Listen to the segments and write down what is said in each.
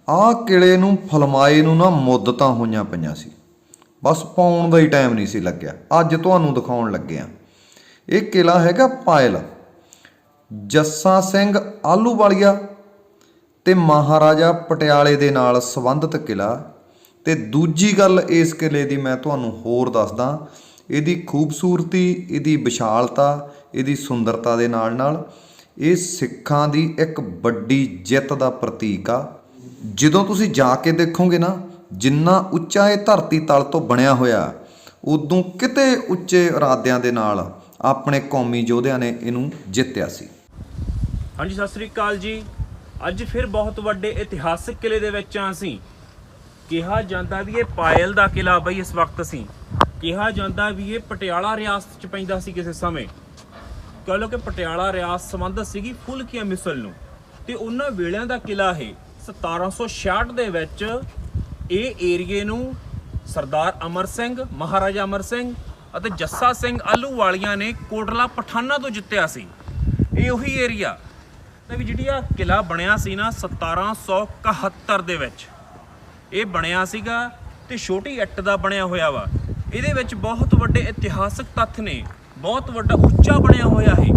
ਆਹ ਕਿਲੇ ਨੂੰ ਫਲਮਾਏ ਨੂੰ ਨਾ ਮੁੱਦਤਾਂ ਹੋਈਆਂ ਪਈਆਂ ਸੀ, ਬਸ ਪਾਉਣ ਦਾ ਹੀ ਟਾਈਮ ਨਹੀਂ ਸੀ ਲੱਗਿਆ। ਅੱਜ ਤੁਹਾਨੂੰ ਦਿਖਾਉਣ ਲੱਗੇ ਹਾਂ। ਇਹ ਕਿਲਾ ਹੈਗਾ ਪਾਇਲ, ਜੱਸਾ ਸਿੰਘ ਆਹਲੂਵਾਲੀਆ ਤੇ ਮਹਾਰਾਜਾ ਪਟਿਆਲੇ ਦੇ ਨਾਲ ਸੰਬੰਧਿਤ ਕਿਲਾ। ਤੇ ਦੂਜੀ ਗੱਲ ਇਸ ਕਿਲੇ ਦੀ ਮੈਂ ਤੁਹਾਨੂੰ ਹੋਰ ਦੱਸਦਾ, ਇਹਦੀ ਖੂਬਸੂਰਤੀ, ਇਹਦੀ ਵਿਸ਼ਾਲਤਾ, ਇਹਦੀ ਸੁੰਦਰਤਾ ਦੇ ਨਾਲ ਨਾਲ ਇਹ ਸਿੱਖਾਂ ਦੀ ਇੱਕ ਵੱਡੀ ਜਿੱਤ ਦਾ ਪ੍ਰਤੀਕ ਆ। ਜਦੋਂ ਤੁਸੀਂ ਜਾ ਕੇ ਦੇਖੋਗੇ ਨਾ, ਜਿੰਨਾ ਉੱਚਾ ਇਹ ਧਰਤੀ ਤਲ ਤੋਂ ਬਣਿਆ ਹੋਇਆ, ਉਦੋਂ ਕਿਤੇ ਉੱਚੇ ਇਰਾਦਿਆਂ ਦੇ ਨਾਲ ਆਪਣੇ ਕੌਮੀ ਯੋਧਿਆਂ ਨੇ ਇਹਨੂੰ ਜਿੱਤਿਆ ਸੀ। ਹਾਂਜੀ, ਸਤਿ ਸ੍ਰੀ ਅਕਾਲ ਜੀ। ਅੱਜ ਫਿਰ ਬਹੁਤ ਵੱਡੇ ਇਤਿਹਾਸਕ ਕਿਲੇ ਦੇ ਵਿੱਚ ਆ ਅਸੀਂ। ਕਿਹਾ ਜਾਂਦਾ ਵੀ ਇਹ ਪਾਇਲ ਦਾ ਕਿਲਾ ਬਈ ਇਸ ਵਕਤ ਅਸੀਂ ਕਿਹਾ ਜਾਂਦਾ ਵੀ ਇਹ ਪਟਿਆਲਾ ਰਿਆਸਤ 'ਚ ਪੈਂਦਾ ਸੀ ਕਿਸੇ ਸਮੇਂ। ਕਹ ਲਓ ਕਿ ਪਟਿਆਲਾ ਰਿਆਸਤ ਸੰਬੰਧਿਤ ਸੀਗੀ ਫੁਲਕੀਆਂ ਮਿਸਲ ਨੂੰ, ਤੇ ਉਹਨਾਂ ਵੇਲਿਆਂ ਦਾ ਕਿਲਾ ਇਹ 1766 ਦੇ ਵਿੱਚ ਇਹ ਏਰੀਏ ਨੂੰ ਸਰਦਾਰ ਅਮਰ ਸਿੰਘ, ਮਹਾਰਾਜਾ ਅਮਰ ਸਿੰਘ ਅਤੇ ਜੱਸਾ ਸਿੰਘ ਆਹਲੂਵਾਲੀਆ ਨੇ ਕੋਟਲਾ ਪਠਾਨਾਂ ਤੋਂ ਜਿੱਤਿਆ ਸੀ। ਇਹ ਉਹੀ ਏਰੀਆ ਤੇ ਵੀ ਜਿਹੜੀ ਆ ਕਿਲਾ ਬਣਿਆ ਸੀ ਨਾ 1771 ਦੇ ਵਿੱਚ ਇਹ ਬਣਿਆ ਸੀਗਾ, ਤੇ ਛੋਟੀ ਇੱਟ ਦਾ ਬਣਿਆ ਹੋਇਆ ਵਾ। ਇਹਦੇ ਵਿੱਚ ਬਹੁਤ ਵੱਡੇ ਇਤਿਹਾਸਕ ਤੱਥ ਨੇ, ਬਹੁਤ ਵੱਡਾ ਉੱਚਾ ਬਣਿਆ ਹੋਇਆ ਹੈ।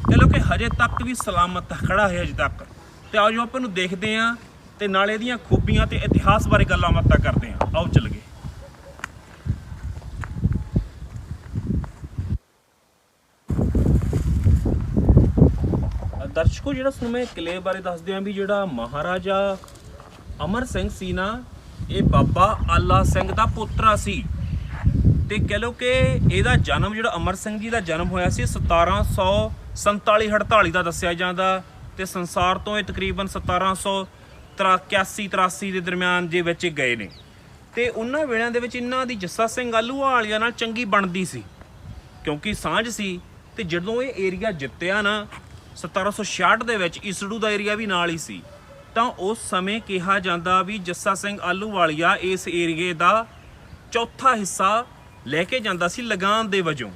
ਕਹ ਲਓ ਕਿ ਹਜੇ ਤੱਕ ਵੀ ਸਲਾਮਤ ਖੜਾ ਹੈ ਅਜੇ ਤੱਕ। ਤੇ ਆਓ ਜੋ ਆਪਾਂ ਨੂੰ ਦੇਖਦੇ ਹਾਂ ਤੇ ਨਾਲ ਇਹਦੀਆਂ ਖੂਬੀਆਂ ਤੇ ਇਤਿਹਾਸ ਬਾਰੇ ਗੱਲਾਂ ਬਾਤਾਂ ਕਰਦੇ ਹਾਂ। ਆਓ ਚੱਲੀਏ। ਦਰਸ਼ਕੋ, ਜਿਹੜਾ ਤੁਹਾਨੂੰ ਮੈਂ ਕਿਲੇ ਬਾਰੇ ਦੱਸਦੇ ਹਾਂ ਵੀ ਜਿਹੜਾ ਮਹਾਰਾਜਾ ਅਮਰ ਸਿੰਘ ਸੀ ਨਾ, ਇਹ ਬਾਬਾ ਆਲਾ ਸਿੰਘ ਦਾ ਪੋਤਰਾ ਸੀ। ਤੇ ਕਹਿ ਲਓ ਕਿ ਇਹਦਾ ਜਨਮ, ਜਿਹੜਾ ਅਮਰ ਸਿੰਘ ਜੀ ਦਾ ਜਨਮ ਹੋਇਆ ਸੀ 1747-48 ਦਾ ਦੱਸਿਆ ਜਾਂਦਾ, ਤੇ ਸੰਸਾਰ ਤੋਂ ਇਹ ਤਕਰੀਬਨ 1781-83 ਦੇ ਦਰਮਿਆਨ ਦੇ ਵਿੱਚ ਗਏ ਨੇ। ਤੇ ਉਹਨਾਂ ਵੇਲਿਆਂ ਦੇ ਵਿੱਚ ਇਹਨਾਂ ਦੀ ਜੱਸਾ ਸਿੰਘ ਆਹਲੂਵਾਲੀਆ ਨਾਲ ਚੰਗੀ ਬਣਦੀ ਸੀ, ਕਿਉਂਕਿ ਸਾਂਝ ਸੀ। ਤੇ ਜਦੋਂ ਇਹ ਏਰੀਆ ਜਿੱਤਿਆ ਨਾ 1766 ਦੇ ਵਿੱਚ, ਈਸੜੂ ਦਾ ਏਰੀਆ ਵੀ ਨਾਲ ਹੀ ਸੀ, ਤਾਂ ਉਸ ਸਮੇਂ ਕਿਹਾ ਜਾਂਦਾ ਵੀ ਜੱਸਾ ਸਿੰਘ ਆਹਲੂਵਾਲੀਆ ਇਸ ਏਰੀਏ ਦਾ ਚੌਥਾ ਹਿੱਸਾ ਲੈ ਕੇ ਜਾਂਦਾ ਸੀ ਲਗਾਨ ਦੇ ਵਜੋਂ।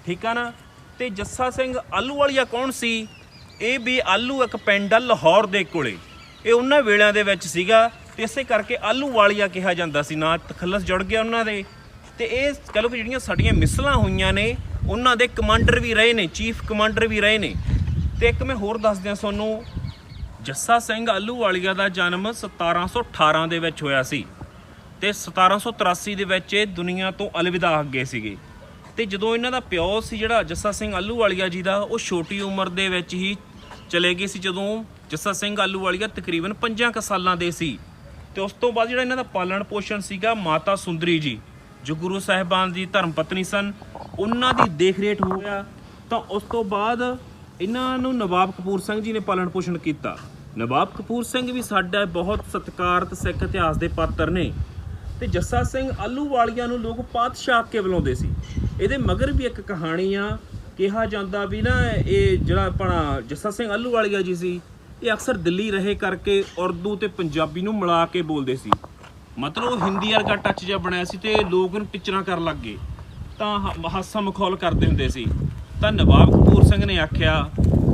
ਠੀਕ ਆ ਨਾ। ਤੇ ਜੱਸਾ ਸਿੰਘ ਆਹਲੂਵਾਲੀਆ ਕੌਣ ਸੀ? ਇਹ ਵੀ ਆਲੂ ਇੱਕ ਪਿੰਡ ਆ ਲਾਹੌਰ ਦੇ ਕੋਲੇ, ਇਹ ਉਹਨਾਂ ਵੇਲਿਆਂ ਦੇ ਵਿੱਚ ਸੀਗਾ, ਤੇ ਇਸੇ ਕਰਕੇ ਆਹਲੂਵਾਲੀਆ ਕਿਹਾ ਜਾਂਦਾ ਸੀ। ਨਾ ਤਖੱਲਸ ਜੁੜ ਗਿਆ ਉਹਨਾਂ ਦੇ। ਤੇ ਇਹ ਕਹਿ ਲਓ ਕਿ ਜਿਹੜੀਆਂ ਸਾਡੀਆਂ ਮਿਸਲਾਂ ਹੋਈਆਂ ਨੇ, ਉਹਨਾਂ ਦੇ ਕਮਾਂਡਰ ਵੀ ਰਹੇ ਨੇ, ਚੀਫ ਕਮਾਂਡਰ ਵੀ ਰਹੇ ਨੇ। ਤੇ ਇੱਕ ਮੈਂ ਹੋਰ ਦੱਸ ਦਿਆਂ ਤੁਹਾਨੂੰ, ਜੱਸਾ ਸਿੰਘ ਆਹਲੂਵਾਲੀਆ ਦਾ ਜਨਮ 1718 ਦੇ ਵਿੱਚ ਹੋਇਆ ਸੀ, ਤੇ 1783 ਦੇ ਵਿੱਚ ਇਹ ਦੁਨੀਆ ਤੋਂ ਅਲਵਿਦਾ ਹੋ ਗਏ ਸੀਗੇ। ਤੇ ਜਦੋਂ ਇਹਨਾਂ ਦਾ ਪਿਓ ਸੀ ਜਿਹੜਾ ਜੱਸਾ ਸਿੰਘ ਆਹਲੂਵਾਲੀਆ ਜੀ ਦਾ, ਉਹ ਛੋਟੀ ਉਮਰ ਦੇ ਵਿੱਚ ਹੀ ਚਲੇ ਗਏ ਸੀ, ਜਦੋਂ ਜੱਸਾ ਸਿੰਘ ਆਹਲੂਵਾਲੀਆ ਤਕਰੀਬਨ 5 ਕੁ ਸਾਲਾਂ ਦੇ ਸੀ। ਤੇ ਉਸ ਤੋਂ ਬਾਅਦ ਜਿਹੜਾ ਇਹਨਾਂ ਦਾ ਪਾਲਣ ਪੋਸ਼ਣ ਸੀਗਾ, ਮਾਤਾ ਸੁੰਦਰੀ ਜੀ ਜੋ ਗੁਰੂ ਸਾਹਿਬਾਨ ਦੀ ਧਰਮ ਪਤਨੀ ਸਨ, ਉਹਨਾਂ ਦੀ ਦੇਖ ਰੇਖ ਹੋਇਆ। ਤਾਂ ਉਸ ਤੋਂ ਬਾਅਦ ਇਹਨਾਂ ਨੂੰ ਨਵਾਬ ਕਪੂਰ ਸਿੰਘ ਜੀ ਨੇ ਪਾਲਣ ਪੋਸ਼ਣ ਕੀਤਾ। ਨਵਾਬ ਕਪੂਰ ਸਿੰਘ ਵੀ ਸਾਡਾ ਬਹੁਤ ਸਤਿਕਾਰਤ ਸਿੱਖ ਇਤਿਹਾਸ ਦੇ ਪਾਤਰ ਨੇ। ਤੇ ਜੱਸਾ ਸਿੰਘ ਆਹਲੂਵਾਲੀਆ ਨੂੰ ਲੋਕ ਪਾਤਸ਼ਾਹ ਕੇ ਬੁਲਾਉਂਦੇ ਸੀ। ਇਹਦੇ ਮਗਰ ਵੀ ਇੱਕ ਕਹਾਣੀ ਆ। ਕਿਹਾ ਜਾਂਦਾ ਵੀ ਨਾ ਇਹ ਜਿਹੜਾ ਆਪਣਾ ਜੱਸਾ ਸਿੰਘ ਆਹਲੂਵਾਲੀਆ ਜੀ ਸੀ, ਇਹ ਅਕਸਰ ਦਿੱਲੀ ਰਹੇ ਕਰਕੇ ਉਰਦੂ ਤੇ ਪੰਜਾਬੀ ਨੂੰ ਮਿਲਾ ਕੇ ਬੋਲਦੇ ਸੀ। ਮਤਲਬ ਉਹ ਹਿੰਦੀ ਵਰਗਾ ਟੱਚ ਜਿਹਾ ਬਣਿਆ ਸੀ, ਤੇ ਲੋਕ ਉਹਨੂੰ ਟੀਚਰਾਂ ਕਰਨ ਲੱਗ ਗਏ, ਤਾਂ ਹਾਸਾ ਮਖੌਲ ਕਰਦੇ ਹੁੰਦੇ ਸੀ। ਤਾਂ ਨਵਾਬ ਕਪੂਰ ਸਿੰਘ ਨੇ ਆਖਿਆ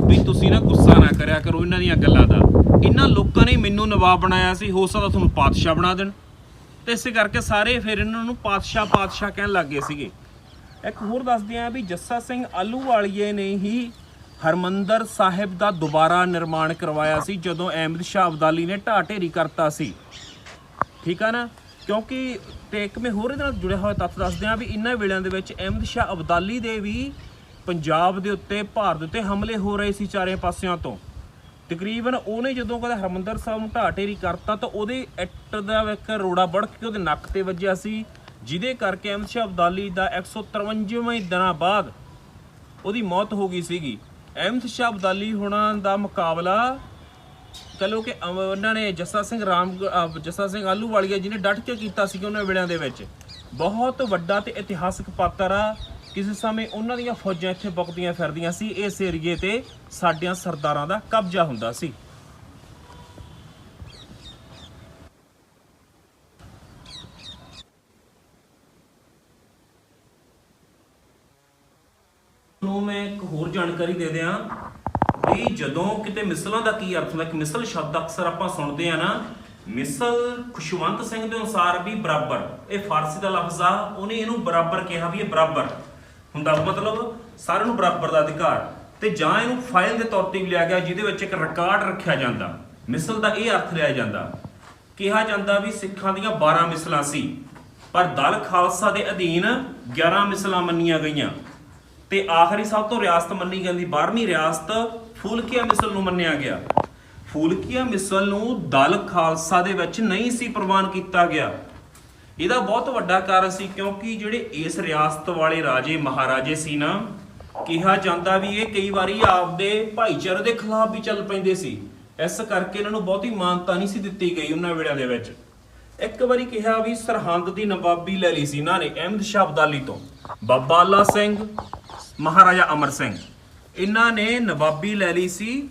ਵੀ ਤੁਸੀਂ ਨਾ ਗੁੱਸਾ ਨਾ ਕਰਿਆ ਕਰੋ ਇਹਨਾਂ ਦੀਆਂ ਗੱਲਾਂ ਦਾ, ਇਹਨਾਂ ਲੋਕਾਂ ਨੇ ਮੈਨੂੰ ਨਵਾਬ ਬਣਾਇਆ ਸੀ, ਹੋ ਸਕਦਾ ਤੁਹਾਨੂੰ ਪਾਤਸ਼ਾਹ ਬਣਾ ਦੇਣ। ਤੇ ਇਸੇ ਕਰਕੇ ਸਾਰੇ ਫਿਰ ਇਹਨਾਂ ਨੂੰ ਪਾਤਸ਼ਾਹ ਪਾਤਸ਼ਾਹ ਕਹਿਣ ਲੱਗ ਗਏ ਸੀਗੇ। ਇੱਕ ਹੋਰ ਦੱਸਦੇ ਹਾਂ ਵੀ ਜੱਸਾ ਸਿੰਘ ਆਹਲੂਵਾਲੀਏ ਨੇ ਹੀ ਹਰਮੰਦਰ ਸਾਹਿਬ ਦਾ ਦੁਬਾਰਾ ਨਿਰਮਾਣ ਕਰਵਾਇਆ ਸੀ, ਜਦੋਂ ਅਹਿਮਦ ਸ਼ਾਹ ਅਬਦਾਲੀ ਨੇ ਢਾਹ ਢੇਰੀ ਕਰਤਾ ਸੀ। ਠੀਕ ਆ ਨਾ। ਕਿਉਂਕਿ ਤੇ ਇੱਕ ਮੈਂ ਹੋਰ ਇਹਦੇ ਨਾਲ ਜੁੜਿਆ ਹੋਇਆ ਤੱਥ ਦੱਸਦੇ ਹਾਂ ਵੀ ਇਹਨਾਂ ਵੇਲਿਆਂ ਦੇ ਵਿੱਚ ਅਹਿਮਦ ਸ਼ਾਹ ਅਬਦਾਲੀ ਦੇ ਵੀ ਪੰਜਾਬ ਦੇ ਉੱਤੇ, ਭਾਰਤ ਦੇ ਉੱਤੇ ਹਮਲੇ ਹੋ ਰਹੇ ਸੀ ਚਾਰੇ ਪਾਸਿਆਂ ਤੋਂ। ਤਕਰੀਬਨ ਉਹਨੇ ਜਦੋਂ ਕਦੇ ਹਰਮੰਦਰ ਸਾਹਿਬ ਨੂੰ ਢਾਹ ਢੇਰੀ ਕਰਤਾ, ਤਾਂ ਉਹਦੇ ਇੱਟ ਦਾ ਇੱਕ ਰੋੜਾ ਵੜ ਕੇ ਉਹਦੇ ਨੱਕ ਤੇ ਵੱਜਿਆ ਸੀ, ਜਿਹਦੇ ਕਰਕੇ ਅਹਿਮਦ ਸ਼ਾਹ ਅਬਦਾਲੀ ਦਾ 153ਵੇਂ ਦਿਨਾਂ ਬਾਅਦ ਉਹਦੀ ਮੌਤ ਹੋ ਗਈ ਸੀਗੀ। ਅਹਿਮਦ ਸ਼ਾਹ ਅਬਦਾਲੀ ਹੋਣਾ ਦਾ ਮੁਕਾਬਲਾ ਕਹ ਲਓ ਕਿ ਉਹਨਾਂ ਨੇ ਜੱਸਾ ਸਿੰਘ ਆਹਲੂਵਾਲੀਆ ਜੀ ਨੇ ਡਟ ਕੇ ਕੀਤਾ ਸੀ। ਉਹਨਾਂ ਵੇਲਿਆਂ ਦੇ ਵਿੱਚ ਬਹੁਤ ਵੱਡਾ ਤੇ ਇਤਿਹਾਸਕ ਪਾਤਰ ਆ। ਕਿਸੇ ਸਮੇਂ ਉਹਨਾਂ ਦੀਆਂ ਫੌਜਾਂ ਇੱਥੇ ਬੁਕਦੀਆਂ ਫਿਰਦੀਆਂ ਸੀ, ਇਸ ਏਰੀਏ ਤੇ ਸਾਡਿਆਂ ਸਰਦਾਰਾਂ ਦਾ ਕਬਜ਼ਾ ਹੁੰਦਾ ਸੀ। ਨੂੰ ਮੈਂ ਇੱਕ ਹੋਰ ਜਾਣਕਾਰੀ ਦੇ ਦਿਆਂ ਵੀ ਜਦੋਂ ਕਿਤੇ ਮਿਸਲਾਂ ਦਾ ਕੀ ਅਰਥ ਹੁੰਦਾ, ਕਿ ਮਿਸਲ ਸ਼ਬਦ ਅਕਸਰ ਆਪਾਂ ਸੁਣਦੇ ਆ ਨਾ, ਮਿਸਲ ਖੁਸ਼ਵੰਤ ਸਿੰਘ ਦੇ ਅਨੁਸਾਰ ਵੀ ਬਰਾਬਰ, ਇਹ ਫਾਰਸੀ ਦਾ ਲਫ਼ਜ਼ ਆ, ਉਹਨੇ ਇਹਨੂੰ ਬਰਾਬਰ ਕਿਹਾ ਵੀ ਇਹ ਬਰਾਬਰ ਹੁੰਦਾ, ਮਤਲਬ ਸਾਰਿਆਂ ਨੂੰ ਬਰਾਬਰ ਦਾ ਅਧਿਕਾਰ। ਤੇ ਜਾਂ ਇਹਨੂੰ ਫਾਈਲ ਦੇ ਤੌਰ ਤੇ ਵੀ ਲਿਆ ਗਿਆ ਜਿਹਦੇ ਵਿੱਚ ਇੱਕ ਰਿਕਾਰਡ ਰੱਖਿਆ ਜਾਂਦਾ। ਮਿਸਲ ਦਾ ਇਹ ਅਰਥ ਲਿਆ ਜਾਂਦਾ, ਕਿਹਾ ਜਾਂਦਾ ਵੀ ਸਿੱਖਾਂ ਦੀਆਂ 12 ਮਿਸਲਾਂ ਸੀ, ਪਰ ਦਲ ਖਾਲਸਾ ਦੇ ਅਧੀਨ 11 ਮਿਸਲਾਂ ਮੰਨੀਆਂ ਗਈਆਂ ਤੇ ਆਖਰੀ ਸਭ ਤੋਂ ਰਿਆਸਤ ਮੰਨੀ ਜਾਂਦੀ 12ਵੀਂ ਰਿਆਸਤ ਫੂਲਕੀਆ ਮਿਸਲ ਨੂੰ ਮੰਨਿਆ ਗਿਆ। ਫੂਲਕੀਆ ਮਿਸਲ ਨੂੰ ਦਲ ਖਾਲਸਾ ਦੇ ਵਿੱਚ ਨਹੀਂ ਸੀ ਪ੍ਰਵਾਨ ਕੀਤਾ ਗਿਆ। ਇਹਦਾ ਬਹੁਤ ਵੱਡਾ ਕਾਰਨ ਸੀ ਕਿਉਂਕਿ ਜਿਹੜੇ ਇਸ ਰਿਆਸਤ ਵਾਲੇ ਰਾਜੇ ਮਹਾਰਾਜੇ ਸੀ ਨਾ, ਕਿਹਾ ਜਾਂਦਾ ਵੀ ਇਹ ਕਈ ਵਾਰੀ ਆਪਦੇ ਭਾਈਚਾਰੇ ਦੇ ਖਿਲਾਫ ਵੀ ਚੱਲ ਪੈਂਦੇ ਸੀ, ਇਸ ਕਰਕੇ ਇਹਨਾਂ ਨੂੰ ਬਹੁਤੀ ਮਾਨਤਾ ਨਹੀਂ ਸੀ ਦਿੱਤੀ ਗਈ ਉਹਨਾਂ ਵੇਲਿਆਂ ਦੇ ਵਿੱਚ। ਇੱਕ ਵਾਰੀ ਕਿਹਾ ਵੀ ਸਰਹੰਦ ਦੀ ਨਵਾਬੀ ਲੈ ਲਈ ਸੀ ਇਹਨਾਂ ਨੇ ਅਹਿਮਦ ਸ਼ਾਹ ਅਬਦਾਲੀ ਤੋਂ। ਬਾਬਾ ਅੱਲਾ ਸਿੰਘ, ਮਹਾਰਾਜਾ ਅਮਰ ਸਿੰਘ, ਇਹਨਾਂ ਨੇ ਨਵਾਬੀ ਲੈ ਲਈ ਸੀ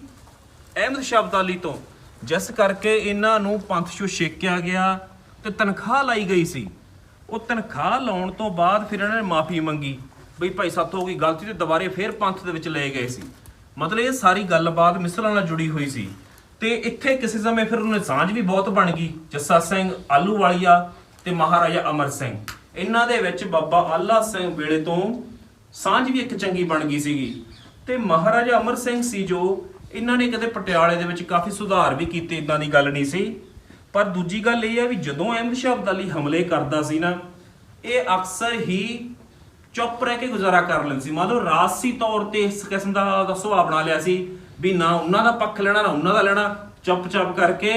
ਅਹਿਮਦ ਸ਼ਾਹ ਅਬਦਾਲੀ ਤੋਂ, ਜਿਸ ਕਰਕੇ ਇਹਨਾਂ ਨੂੰ ਪੰਥ ਚੋਂ ਛੇਕਿਆ ਗਿਆ ਤੇ ਤਨਖਾਹ ਲਾਈ ਗਈ ਸੀ। ਉਹ ਤਨਖਾਹ ਲਾਉਣ ਤੋਂ ਬਾਅਦ ਫਿਰ ਇਹਨਾਂ ਨੇ ਮਾਫੀ ਮੰਗੀ ਬਈ ਭਾਈ ਸਾਥੋਂ ਹੋ ਗਈ ਗਲਤੀ, ਤੇ ਦੁਬਾਰੇ ਫਿਰ ਪੰਥ ਦੇ ਵਿੱਚ ਲਏ ਗਏ ਸੀ। ਮਤਲਬ ਇਹ ਸਾਰੀ ਗੱਲਬਾਤ ਮਿਸਲਾਂ ਨਾਲ ਜੁੜੀ ਹੋਈ ਸੀ। ਤੇ ਇੱਥੇ ਕਿਸੇ ਸਮੇਂ ਫਿਰ ਉਹਨਾਂ ਸਾਂਝ ਵੀ ਬਹੁਤ ਬਣ ਗਈ। ਜੱਸਾ ਸਿੰਘ ਆਹਲੂਵਾਲੀਆ ਤੇ ਮਹਾਰਾਜਾ ਅਮਰ ਸਿੰਘ, ਇਹਨਾਂ ਦੇ ਵਿੱਚ ਬਾਬਾ ਆਲਾ ਸਿੰਘ ਵੇਲੇ ਤੋਂ ਸਾਂਝ ਵੀ ਇੱਕ ਚੰਗੀ ਬਣ ਗਈ ਸੀਗੀ। ਤੇ ਮਹਾਰਾਜਾ ਅਮਰ ਸਿੰਘ ਸੀ ਜੋ ਇਹਨਾਂ ਨੇ ਕਦੇ ਪਟਿਆਲੇ ਦੇ ਵਿੱਚ ਕਾਫੀ ਸੁਧਾਰ ਵੀ ਕੀਤੇ, ਇਦਾਂ ਦੀ ਗੱਲ ਨਹੀਂ ਸੀ। ਪਰ ਦੂਜੀ ਗੱਲ ਇਹ ਹੈ ਵੀ ਜਦੋਂ ਅਹਿਮਦ ਸ਼ਾਹ ਅਬਦਾਲੀ ਹਮਲੇ ਕਰਦਾ ਸੀ ਨਾ, ਇਹ ਅਕਸਰ ਹੀ ਚੁੱਪ ਰਹਿ ਕੇ ਗੁਜ਼ਾਰਾ ਕਰ ਲੈਂਦੇ ਸੀ। ਮਤਲਬ ਰਾਜਸੀ ਤੌਰ ਤੇ ਇਸ ਕਿਸਮ ਦਾ ਸੁਭਾਅ ਬਣਾ ਲਿਆ ਸੀ ਵੀ ਨਾ ਉਹਨਾਂ ਦਾ ਪੱਖ ਲੈਣਾ ਨਾ ਉਹਨਾਂ ਦਾ ਲੈਣਾ, ਚੁੱਪ ਕਰਕੇ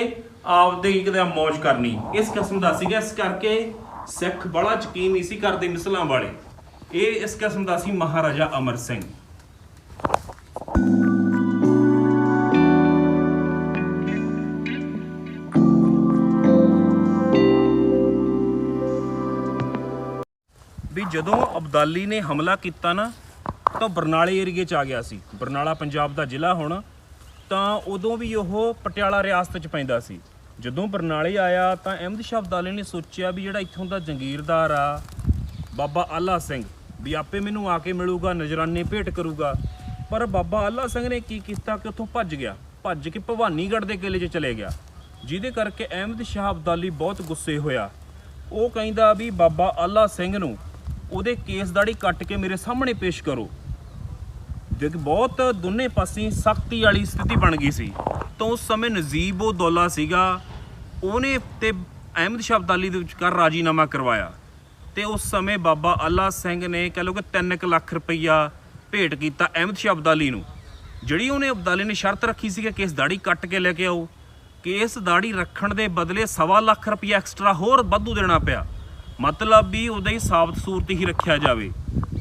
ਆਪਦੇ ਕਿਤੇ ਮੌਜ ਕਰਨੀ, ਇਸ ਕਿਸਮ ਦਾ ਸੀਗਾ। ਇਸ ਕਰਕੇ ਸਿੱਖ ਬੜਾ ਯਕੀਨ ਨਹੀਂ ਸੀ ਕਰਦੇ ਮਿਸਲਾਂ ਵਾਲੇ। ਇਹ ਇਸ ਕਿਸਮ ਦਾ ਸੀ ਮਹਾਰਾਜਾ ਅਮਰ ਸਿੰਘ। ਵੀ ਜਦੋਂ ਅਬਦਾਲੀ ਨੇ ਹਮਲਾ ਕੀਤਾ ਨਾ ਤਾਂ ਬਰਨਾਲੇ ਏਰੀਏ 'ਚ ਆ ਗਿਆ ਸੀ। ਬਰਨਾਲਾ ਪੰਜਾਬ ਦਾ ਜ਼ਿਲ੍ਹਾ ਹੁਣ, ਤਾਂ ਉਦੋਂ ਵੀ ਉਹ ਪਟਿਆਲਾ ਰਿਆਸਤ 'ਚ ਪੈਂਦਾ ਸੀ। ਜਦੋਂ ਬਰਨਾਲੇ ਆਇਆ ਤਾਂ ਅਹਿਮਦ ਸ਼ਾਹ ਅਬਦਾਲੀ ਨੇ ਸੋਚਿਆ ਵੀ ਜਿਹੜਾ ਇੱਥੋਂ ਦਾ ਜੰਗੀਰਦਾਰ ਆ ਬਾਬਾ ਆਲਾ ਸਿੰਘ, ਵੀ ਆਪੇ ਮੈਨੂੰ ਆ ਕੇ ਮਿਲੂਗਾ, ਨਜ਼ਰਾਨੇ ਭੇਟ ਕਰੂਗਾ। ਪਰ ਬਾਬਾ ਆਲਾ ਸਿੰਘ ਨੇ ਕੀ ਕੀਤਾ ਕਿ ਉੱਥੋਂ ਭੱਜ ਗਿਆ, ਭੱਜ ਕੇ ਭਵਾਨੀਗੜ੍ਹ ਦੇ ਕਿਲੇ 'ਚ ਚਲੇ ਗਿਆ, ਜਿਹਦੇ ਕਰਕੇ ਅਹਿਮਦ ਸ਼ਾਹ ਅਬਦਾਲੀ ਬਹੁਤ ਗੁੱਸੇ ਹੋਇਆ। ਉਹ ਕਹਿੰਦਾ ਵੀ ਬਾਬਾ ਆਲਾ ਸਿੰਘ ਨੂੰ ਉਹਦੇ ਕੇਸ ਦਾੜੀ ਕੱਟ ਕੇ ਮੇਰੇ ਸਾਹਮਣੇ ਪੇਸ਼ ਕਰੋ। ਜੋ ਕਿ ਬਹੁਤ ਦੋਨੇ ਪਾਸੇ ਸਖਤੀ ਵਾਲੀ ਸਥਿਤੀ ਬਣ ਗਈ ਸੀ। ਤਾਂ ਉਸ ਸਮੇਂ ਨਜੀਬ ਉਹ ਦੌਲਾ ਸੀਗਾ, ਉਹਨੇ ਤੇ ਅਹਿਮਦ ਸ਼ਾਹ ਅਬਦਾਲੀ ਦੇ ਵਿਚਕਾਰ ਰਾਜੀਨਾਮਾ ਕਰਵਾਇਆ। ਤੇ ਉਸ ਸਮੇਂ ਬਾਬਾ ਅੱਲਾ ਸਿੰਘ ਨੇ ਕਹਿ ਲਓ ਕਿ 3 ਲੱਖ ਰੁਪਈਆ ਭੇਟ ਕੀਤਾ ਅਹਿਮਦ ਸ਼ਾਹ ਅਬਦਾਲੀ ਨੂੰ। ਜਿਹੜੀ ਉਹਨੇ ਅਬਦਾਲੀ ਨੇ ਸ਼ਰਤ ਰੱਖੀ ਸੀ ਕਿ ਕੇਸ ਦਾੜੀ ਕੱਟ ਕੇ ਲੈ ਕੇ ਆਓ, ਕੇਸ ਦਾੜੀ ਰੱਖਣ ਦੇ ਬਦਲੇ 1.25 ਲੱਖ ਰੁਪਈਆ ਐਕਸਟਰਾ ਹੋਰ ਵਾਧੂ ਦੇਣਾ ਪਿਆ। ਮਤਲਬ ਵੀ ਉਹਦਾ ਹੀ ਸਾਬਤ ਸੂਰਤ ਹੀ ਰੱਖਿਆ ਜਾਵੇ।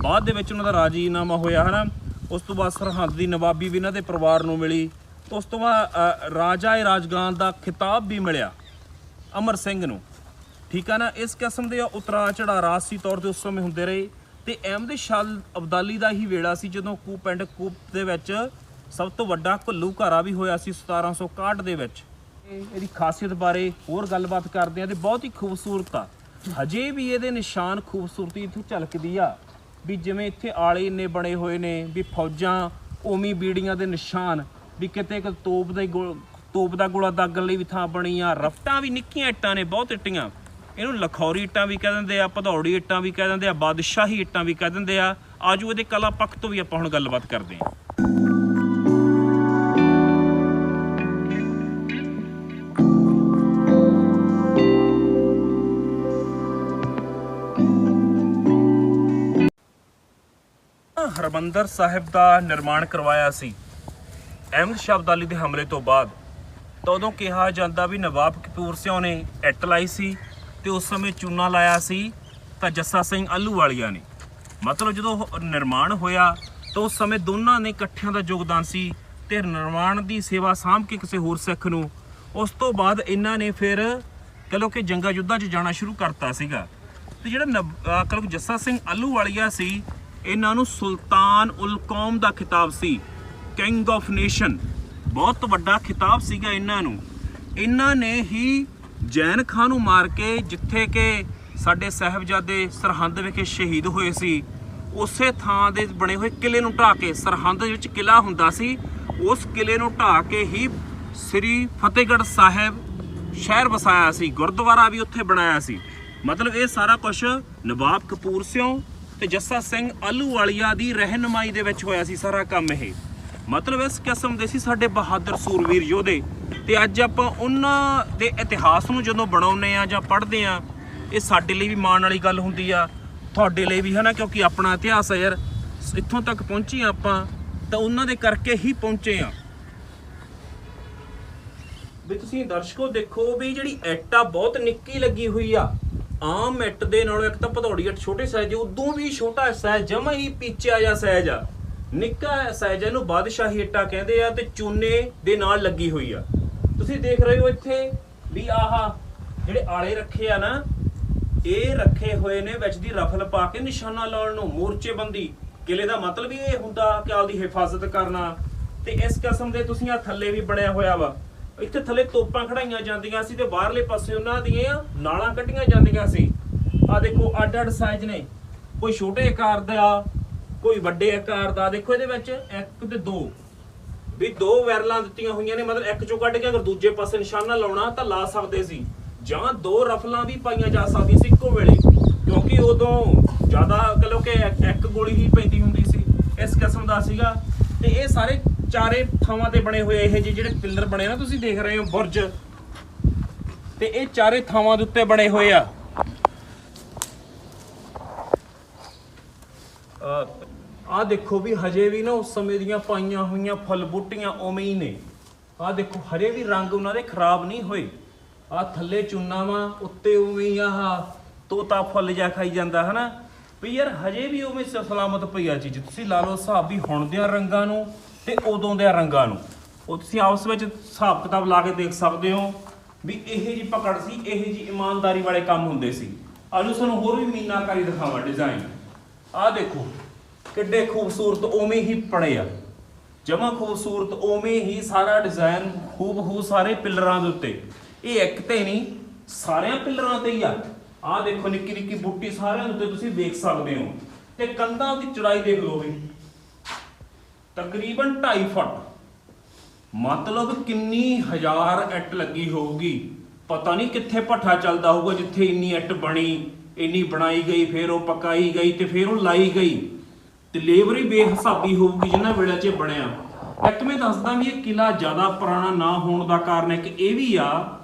ਬਾਅਦ ਦੇ ਵਿੱਚ ਉਹਨਾਂ ਦਾ ਰਾਜੀਨਾਮਾ ਹੋਇਆ ਹੈ ਨਾ। ਉਸ ਤੋਂ ਬਾਅਦ ਸਰਹੰਦ ਦੀ ਨਵਾਬੀ ਵੀ ਇਹਨਾਂ ਦੇ ਪਰਿਵਾਰ ਨੂੰ ਮਿਲੀ। ਉਸ ਤੋਂ ਬਾਅਦ ਰਾਜਾ ਰਾਜਗਾਨ ਦਾ ਖਿਤਾਬ ਵੀ ਮਿਲਿਆ ਅਮਰ ਸਿੰਘ ਨੂੰ, ਠੀਕ ਆ ਨਾ। ਇਸ ਕਿਸਮ ਦੇ ਉਤਰਾ ਚੜਾ ਰਾਜਸੀ ਤੌਰ ਤੇ ਉਸ ਸਮੇਂ ਹੁੰਦੇ ਰਹੇ। ਤੇ ਅਹਿਮਦ ਸ਼ਾਹ ਅਬਦਾਲੀ ਦਾ ਹੀ ਵੇੜਾ ਸੀ ਜਦੋਂ ਪਿੰਡ ਕੂਪ ਦੇ ਵਿੱਚ ਸਭ ਤੋਂ ਵੱਡਾ ਘੱਲੂ ਘਾਰਾ ਵੀ ਹੋਇਆ ਸੀ 1761 ਦੇ ਵਿੱਚ। ਇਹਦੀ ਖਾਸੀਅਤ ਬਾਰੇ ਹੋਰ ਗੱਲਬਾਤ ਕਰਦੇ ਆ ਤੇ ਬਹੁਤ ਹੀ ਖੂਬਸੂਰਤ ਆ। ਹਜੇ ਵੀ ਇਹਦੇ ਨਿਸ਼ਾਨ ਖੂਬਸੂਰਤੀ ਇੱਥੇ ਝਲਕਦੀ ਆ, ਵੀ ਜਿਵੇਂ ਇੱਥੇ ਆਲੇ ਇੰਨੇ ਬਣੇ ਹੋਏ ਨੇ, ਵੀ ਫੌਜਾਂ ਉਵੇਂ ਬੀੜੀਆਂ ਦੇ ਨਿਸ਼ਾਨ, ਵੀ ਕਿਤੇ ਇੱਕ ਤੋਪ ਦਾ ਗੋਲਾ ਦਾਗਣ ਲਈ ਵੀ ਥਾਂ ਬਣੀ ਆ। ਰਫਟਾਂ ਵੀ ਨਿੱਕੀਆਂ ਇੱਟਾਂ ਨੇ, ਬਹੁਤ ਇੱਟੀਆਂ। ਇਹਨੂੰ ਲਖੌਰੀ ਇੱਟਾਂ ਵੀ ਕਹਿ ਦਿੰਦੇ ਆ, ਭਦੌੜੀ ਇੱਟਾਂ ਵੀ ਕਹਿ ਦਿੰਦੇ ਆ, ਬਾਦਸ਼ਾਹੀ ਇੱਟਾਂ ਵੀ ਕਹਿ ਦਿੰਦੇ ਆ। ਆਜੋ ਇਹਦੇ ਕਲਾ ਪੱਖ ਤੋਂ ਵੀ ਆਪਾਂ ਹੁਣ ਗੱਲਬਾਤ ਕਰਦੇ ਹਾਂ। ਹਰਮੰਦਰ ਸਾਹਿਬ ਦਾ ਨਿਰਮਾਣ ਕਰਵਾਇਆ ਸੀ ਅਹਿਮਦ ਸ਼ਾਹ ਅਬਦਾਲੀ ਦੇ ਹਮਲੇ ਤੋਂ ਬਾਅਦ। ਤਾਂ ਉਦੋਂ ਕਿਹਾ ਜਾਂਦਾ ਵੀ ਨਵਾਬ ਕਪੂਰ ਸਿੰਘ ਨੇ ਇੱਟ ਲਾਈ ਸੀ ਤੇ ਉਸ ਸਮੇਂ ਚੂਨਾ ਲਾਇਆ ਸੀ ਤਾਂ ਜੱਸਾ ਸਿੰਘ ਆਹਲੂਵਾਲੀਆ ਨੇ। ਮਤਲਬ ਜਦੋਂ ਨਿਰਮਾਣ ਹੋਇਆ ਤਾਂ ਉਸ ਸਮੇਂ ਦੋਨਾਂ ਨੇ ਇਕੱਠਿਆਂ ਦਾ ਯੋਗਦਾਨ ਸੀ ਤੇ ਨਿਰਮਾਣ ਦੀ ਸੇਵਾ ਸਾਂਭ ਕੇ ਕਿਸੇ ਹੋਰ ਸਿੱਖ ਨੂੰ। ਉਸ ਤੋਂ ਬਾਅਦ ਇਹਨਾਂ ਨੇ ਫਿਰ ਕਹਿ ਲਓ ਕਿ ਜੰਗਾਂ ਯੁੱਧਾਂ 'ਚ ਜਾਣਾ ਸ਼ੁਰੂ ਕਰਤਾ ਸੀਗਾ। ਤੇ ਜਿਹੜਾ ਕਹਿ ਲਓ ਜੱਸਾ ਸਿੰਘ ਆਹਲੂਵਾਲੀਆ ਸੀ, ਇਹਨਾਂ ਨੂੰ ਸੁਲਤਾਨ ਉਲ ਕੌਮ ਦਾ ਖਿਤਾਬ ਸੀ, ਕਿੰਗ ਆਫ ਨੇਸ਼ਨ, ਬਹੁਤ ਵੱਡਾ ਖਿਤਾਬ ਸੀਗਾ ਇਹਨਾਂ ਨੂੰ। ਇਹਨਾਂ ਨੇ ਹੀ ਜੈਨ ਖਾਂ ਨੂੰ ਮਾਰ ਕੇ, ਜਿੱਥੇ ਕਿ ਸਾਡੇ ਸਾਹਿਬਜ਼ਾਦੇ ਸਰਹੰਦ ਵਿਖੇ ਸ਼ਹੀਦ ਹੋਏ ਸੀ, ਉਸੇ ਥਾਂ ਦੇ ਬਣੇ ਹੋਏ ਕਿਲੇ ਨੂੰ ਢਾਹ ਕੇ, ਸਰਹੰਦ ਦੇ ਵਿੱਚ ਕਿਲਾ ਹੁੰਦਾ ਸੀ, ਉਸ ਕਿਲੇ ਨੂੰ ਢਾਹ ਕੇ ਹੀ ਸ੍ਰੀ ਫਤਿਹਗੜ੍ਹ ਸਾਹਿਬ ਸ਼ਹਿਰ ਵਸਾਇਆ ਸੀ, ਗੁਰਦੁਆਰਾ ਵੀ ਉੱਥੇ ਬਣਾਇਆ ਸੀ। ਮਤਲਬ ਇਹ ਸਾਰਾ ਕੁਝ ਨਵਾਬ ਕਪੂਰ ਸਿਉਂ ਤੇ ਜੱਸਾ ਸਿੰਘ ਆਹਲੂਵਾਲੀਆ ਦੀ ਰਹਿਨੁਮਾਈ ਦੇ ਵਿੱਚ ਹੋਇਆ ਸੀ ਸਾਰਾ ਕੰਮ ਇਹ। ਮਤਲਬ ਇਸ ਕਿਸਮ ਦੇ ਸੀ ਸਾਡੇ ਬਹਾਦਰ ਸੂਰਵੀਰ ਯੋਧੇ। ਤੇ ਅੱਜ ਆਪਾਂ ਉਹਨਾਂ ਦੇ ਇਤਿਹਾਸ ਨੂੰ ਜਦੋਂ ਬਣਾਉਂਦੇ ਆ ਜਾਂ ਪੜ੍ਹਦੇ ਆ, ਇਹ ਸਾਡੇ ਲਈ ਵੀ ਮਾਣ ਵਾਲੀ ਗੱਲ ਹੁੰਦੀ ਆ, ਤੁਹਾਡੇ ਲਈ ਵੀ ਹੈ ਨਾ, ਕਿਉਂਕਿ ਆਪਣਾ ਇਤਿਹਾਸ ਹੈ ਯਾਰ। ਇੱਥੋਂ ਤੱਕ ਪਹੁੰਚੇ ਆਪਾਂ ਤਾਂ ਉਹਨਾਂ ਦੇ ਕਰਕੇ ਹੀ ਪਹੁੰਚੇ ਆ। ਵੀ ਤੁਸੀਂ ਦਰਸ਼ਕੋ ਦੇਖੋ ਵੀ ਜਿਹੜੀ ਇੱਟ ਆ ਬਹੁਤ ਨਿੱਕੀ ਲੱਗੀ ਹੋਈ ਆ। ਆਮ ਇੱਟ ਦੇ ਨਾਲੋਂ ਇੱਕ ਤਾਂ ਭਦੌੜੀ ਇੱਟ ਛੋਟੇ ਸਾਈਜ਼ ਦੀ, ਉਦੋਂ ਵੀ ਛੋਟਾ ਸਾਈਜ਼, ਜਮਾ ਹੀ ਪੀਚਿਆ ਜਿਹਾ ਸਾਈਜ਼ ਆ, ਨਿੱਕਾ ਸਾਈਜ਼। ਇਹਨੂੰ ਬਾਦਸ਼ਾਹੀ ਇੱਟਾਂ ਕਹਿੰਦੇ ਆ ਤੇ ਚੂਨੇ ਦੇ ਨਾਲ ਲੱਗੀ ਹੋਈ ਆ। ਤੁਸੀਂ ਦੇਖ ਰਹੇ ਹੋ ਇੱਥੇ ਵੀ ਆਹ ਜਿਹੜੇ ਆਲੇ ਰੱਖੇ ਆ ਨਾ, ਇਹ ਰੱਖੇ ਹੋਏ ਨੇ ਵਿੱਚ ਦੀ ਰਫਲ ਪਾ ਕੇ ਨਿਸ਼ਾਨਾ ਲਾਉਣ ਨੂੰ, ਮੋਰਚੇਬੰਦੀ। ਕਿਲੇ ਦਾ ਮਤਲਬ ਹੀ ਇਹ ਹੁੰਦਾ ਕਿ ਆਪਦੀ ਹਿਫਾਜ਼ਤ ਕਰਨਾ। ਤੇ ਇਸ ਕਿਸਮ ਦੇ ਤੁਸੀਂ ਆ ਥੱਲੇ ਵੀ ਬਣਿਆ ਹੋਇਆ ਵਾ, ਇੱਥੇ ਥੱਲੇ ਤੋਪਾਂ ਖੜਾਈਆਂ ਜਾਂਦੀਆਂ ਸੀ ਤੇ ਬਾਹਰਲੇ ਪਾਸੇ ਉਹਨਾਂ ਦੀਆਂ ਨਾਲਾਂ ਕੱਢੀਆਂ ਜਾਂਦੀਆਂ ਸੀ। ਆ ਦੇਖੋ ਅੱਡ ਅੱਡ ਸਾਈਜ਼ ਨੇ, ਕੋਈ ਛੋਟੇ ਆਕਾਰ ਦਾ, ਕੋਈ ਵੱਡੇ ਆਕਾਰ ਦਾ। ਦੇਖੋ ਇਹਦੇ ਵਿੱਚ 1 ਤੇ 2 ਵੀ 2 ਵੈਰਲਾਂ ਦਿੱਤੀਆਂ ਹੋਈਆਂ ਨੇ। ਮਤਲਬ ਇੱਕ ਚੋਂ ਕੱਢ ਕੇ ਅਗਰ ਦੂਜੇ ਪਾਸੇ ਨਿਸ਼ਾਨਾ ਲਾਉਣਾ ਤਾਂ ਲਾ ਸਕਦੇ ਸੀ, ਜਾਂ 2 ਰਫਲਾਂ ਵੀ ਪਾਈਆਂ ਜਾ ਸਕਦੀਆਂ ਸੀ ਇੱਕੋ ਵੇਲੇ, ਕਿਉਂਕਿ ਉਦੋਂ ਜ਼ਿਆਦਾ ਕਹੋ ਕਿ ਇੱਕ ਗੋਲੀ ਹੀ ਪੈਂਦੀ ਹੁੰਦੀ ਸੀ। ਇਸ ਕਿਸਮ ਦਾ ਸੀਗਾ। ਤੇ ਇਹ ਸਾਰੇ ਚਾਰੇ ਥਾਵਾਂ ਤੇ ਬਣੇ ਹੋਏ ਇਹ ਜਿਹੜੇ ਪਿੱਲਰ ਬਣੇ ਨਾ, ਤੁਸੀਂ ਦੇਖ ਰਹੇ ਹੋ ਬੁਰਜ, ਤੇ ਇਹ ਚਾਰੇ ਥਾਵਾਂ ਦੇ ਉੱਤੇ ਬਣੇ ਹੋਏ ਆ। ਆਹ ਦੇਖੋ ਵੀ ਹਜੇ ਵੀ ਨਾ ਉਸ ਸਮੇਂ ਦੀਆਂ ਪਾਈਆਂ ਹੋਈਆਂ ਫੁੱਲ ਬੂਟੀਆਂ ਉਵੇਂ ਹੀ ਨੇ। ਆਹ ਦੇਖੋ ਹਰੇ ਵੀ ਰੰਗ ਉਹਨਾਂ ਦੇ ਖਰਾਬ ਨਹੀਂ ਹੋਏ। ਆਹ ਥੱਲੇ ਚੂਨਾ ਵਾ, ਉੱਤੇ ਉਵੇਂ ਹੀ ਆਹ ਤੋਤਾ ਫੁੱਲ ਜਾ ਖਾਈ ਜਾਂਦਾ ਹਨਾ। ਵੀ ਯਾਰ ਹਜੇ ਵੀ ਉਵੇਂ ਸਲਾਮਤ ਪਈ ਆ ਚੀਜ਼। ਤੁਸੀਂ ਲਾ ਲਓ ਹਿਸਾਬ ਵੀ ਹੁਣ ਦੇ ਰੰਗਾਂ ਨੂੰ ਤੇ ਉਦੋਂ ਦੇ ਰੰਗਾਂ ਨੂੰ, ਉਹ ਤੁਸੀਂ ਆਪਸ ਵਿੱਚ ਹਿਸਾਬ ਕਿਤਾਬ ਲਾ ਕੇ ਦੇਖ ਸਕਦੇ ਹੋ ਵੀ ਇਹ ਜੀ ਪਕੜ ਸੀ, ਇਹ ਜੀ ਇਮਾਨਦਾਰੀ ਵਾਲੇ ਕੰਮ ਹੁੰਦੇ ਸੀ। ਆਜੋ ਸਾਨੂੰ ਹੋਰ ਵੀ ਮੀਨਾਕਾਰੀ ਦਿਖਾਵਾਂ, ਡਿਜ਼ਾਈਨ। ਆਹ ਦੇਖੋ ਕਿੱਡੇ ਖੂਬਸੂਰਤ ਉਵੇਂ ਹੀ ਪੜੇ ਆ, ਜਮਾ ਖੂਬਸੂਰਤ ਉਵੇਂ ਹੀ ਸਾਰਾ ਡਿਜ਼ਾਈਨ ਖੂਬ ਸਾਰੇ ਪਿੱਲਰਾਂ ਦੇ ਉੱਤੇ। ਇਹ ਇੱਕ ਤੇ ਨਹੀਂ, ਸਾਰਿਆਂ ਪਿੱਲਰਾਂ ਤੇ ਹੀ ਆ। ਆਹ ਦੇਖੋ ਨਿੱਕੀ ਨਿੱਕੀ ਬੂਟੀ ਸਾਰਿਆਂ ਦੇ ਉੱਤੇ ਤੁਸੀਂ ਦੇਖ ਸਕਦੇ ਹੋ। ਤੇ ਕੰਧਾਂ ਦੀ ਚੌੜਾਈ ਦੇਖ ਲਓ ਵੀ ਤਕਰੀਬਨ 2.5 ਫੁੱਟ। ਮਤਲਬ ਕਿੰਨੀ ਹਜ਼ਾਰ ਇੱਟ ਲੱਗੀ ਹੋਊਗੀ। ਪਤਾ ਨਹੀਂ ਕਿੱਥੇ ਭੱਠਾ ਚੱਲਦਾ ਹੋਊਗਾ ਜਿੱਥੇ ਇੰਨੀ ਇੱਟ ਬਣੀ, ਇੰਨੀ ਬਣਾਈ ਗਈ, ਫਿਰ ਉਹ ਪਕਾਈ ਗਈ ਤੇ ਫਿਰ ਉਹ ਲਾਈ ਗਈ। ਤੇ ਲੇਬਰ ਹੀ ਬੇਹਿਸਾਬੀ ਹੋਊਗੀ ਜਿੰਨਾ ਵੇਲੇ 'ਚ ਬਣਿਆ। ਇੱਕ ਮੈਂ ਦੱਸਦਾ ਵੀ ਇਹ ਕਿਲਾ ਜ਼ਿਆਦਾ ਪੁਰਾਣਾ ਨਾ ਹੋਣ ਦਾ ਕਾਰਨ ਇੱਕ ਇਹ ਵੀ ਆ